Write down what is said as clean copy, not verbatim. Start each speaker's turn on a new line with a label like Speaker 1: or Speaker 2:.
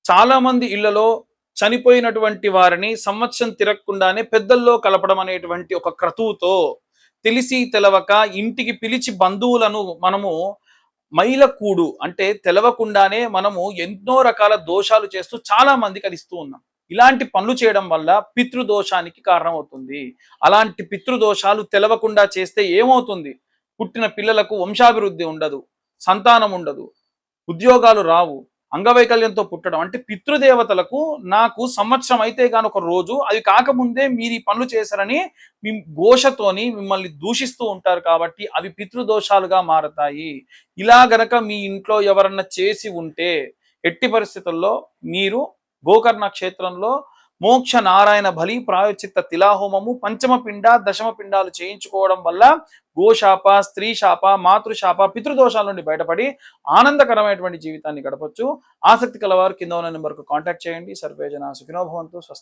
Speaker 1: చాలా మంది ఇళ్లలో చనిపోయినటువంటి వారిని సంవత్సరం తిరగకుండానే పెద్దల్లో కలపడం అనేటువంటి ఒక క్రతువుతో తెలిసి తెలవక ఇంటికి పిలిచి బంధువులను మనము మైలకూడు అంటే తెలవకుండానే మనము ఎన్నో రకాల దోషాలు చేస్తూ చాలా మందికి అది ఇస్తూ ఉన్నాం. ఇలాంటి పనులు చేయడం వల్ల పితృదోషానికి కారణమవుతుంది. అలాంటి పితృదోషాలు తెలవకుండా చేస్తే ఏమవుతుంది? పుట్టిన పిల్లలకు వంశాభివృద్ధి ఉండదు, సంతానం ఉండదు, ఉద్యోగాలు రావు, అంగవైకల్యంతో పుట్టడం. అంటే పితృదేవతలకు నాకు సంవత్సరం అయితే గాని ఒక రోజు అది కాకముందే మీరు ఈ పనులు చేశారని మీ ఘోషతోని మిమ్మల్ని దూషిస్తూ ఉంటారు కాబట్టి అవి పితృదోషాలుగా మారతాయి. ఇలా గనక మీ ఇంట్లో ఎవరన్నా చేసి ఉంటే ఎట్టి పరిస్థితుల్లో మీరు గోకర్ణ క్షేత్రంలో మోక్ష నారాయణ బలి ప్రాయోచిత్త తిలాహోమము పంచమ పిండ దశమ పిండాలు చేయించుకోవడం వల్ల గోశాప, స్త్రీ శాప, మాతృశాప, పితృదోషాల నుండి బయటపడి ఆనందకరమైనటువంటి జీవితాన్ని గడపొచ్చు. ఆసక్తి కలవారు కింద ఉన్న నెంబర్కు కాంటాక్ట్ చేయండి. సర్వేజన సుఖినో భవంతు. స్వస్తి.